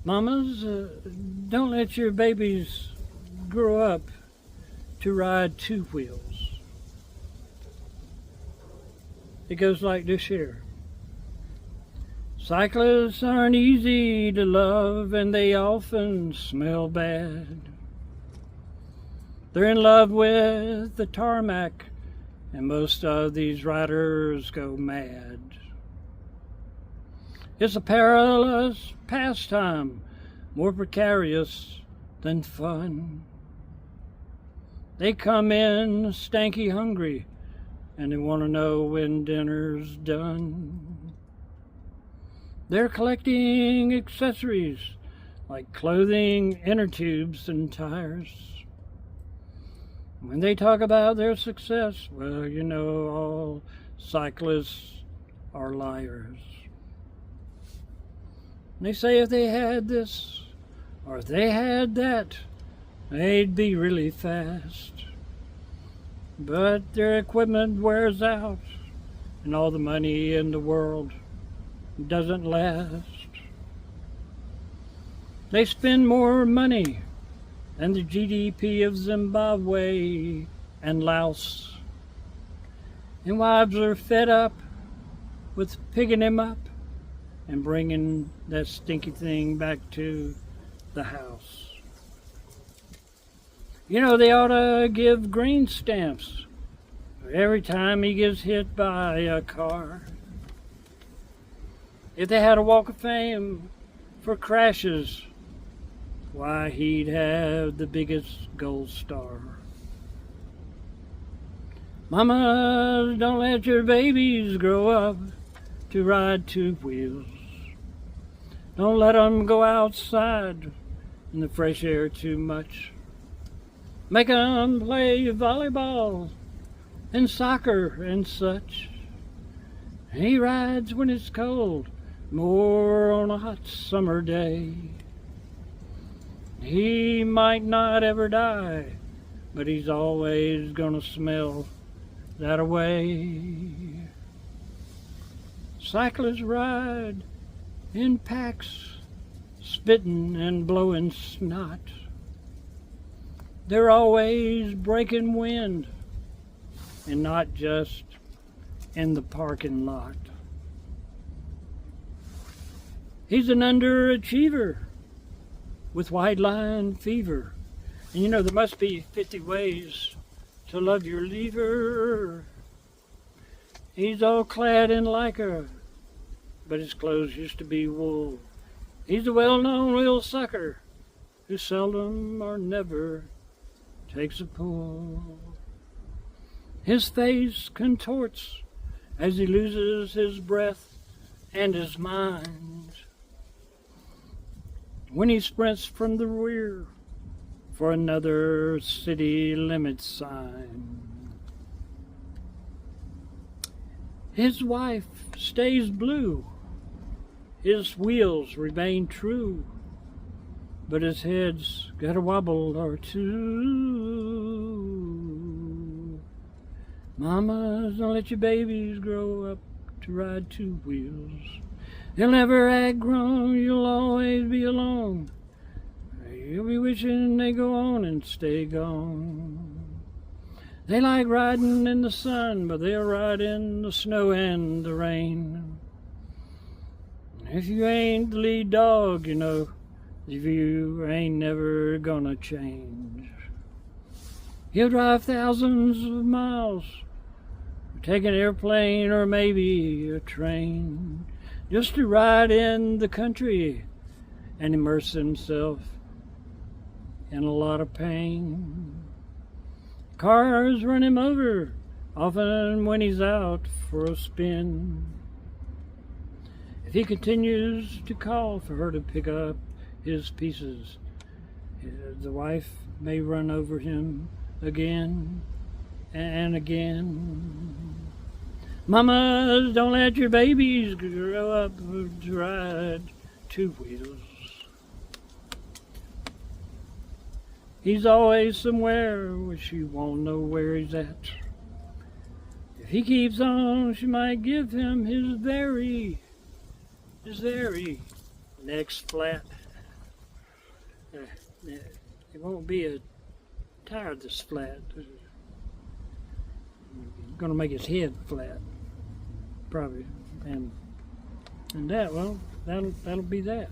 Mamas, don't let your babies grow up to ride two wheels. It goes like this here. Cyclists aren't easy to love and they often smell bad. They're in love with the tarmac and most of these riders go mad. It's a perilous pastime, more precarious than fun. They come in stanky hungry and they want to know when dinner's done. They're collecting accessories like clothing, inner tubes, and tires. When they talk about their success, well, you know, all cyclists are liars. They say if they had this or if they had that, they'd be really fast. But their equipment wears out and all the money in the world doesn't last. They spend more money than the GDP of Zimbabwe and Laos. And wives are fed up with picking him up and bringing that stinky thing back to the house. You know, they ought to give green stamps every time he gets hit by a car. If they had a walk of fame for crashes, why, he'd have the biggest gold star. Mama, don't let your babies grow up to ride two wheels. Don't let them go outside in the fresh air too much. Make them play volleyball and soccer and such. He rides when it's cold, more on a hot summer day. He might not ever die, but he's always gonna smell that away. Cyclists ride in packs, spitting and blowing snot. They're always breaking wind, and not just in the parking lot. He's an underachiever with white line fever. And you know, there must be 50 ways to love your lever. He's all clad in lycra, but his clothes used to be wool. He's a well-known wheel sucker who seldom or never takes a pull. His face contorts as he loses his breath and his mind when he sprints from the rear for another city limit sign. His wife stays blue, his wheels remain true, but his head's got a wobble or two. Mamas, don't let your babies grow up to ride two wheels. They'll never act grown, you'll always be alone. You'll be wishing they go on and stay gone. They like riding in the sun, but they'll ride in the snow and the rain. If you ain't the lead dog, you know, the view ain't never gonna change. He'll drive thousands of miles, take an airplane or maybe a train, just to ride in the country and immerse himself in a lot of pain. Cars run him over, often when he's out for a spin. If he continues to call for her to pick up his pieces, the wife may run over him again and again. Mamas, don't let your babies grow up to ride two wheels. He's always somewhere where she won't know where he's at. If he keeps on, she might give him his very next flat. It won't be a tire that's flat. Gonna make his head flat, probably, and that, well, that'll be that.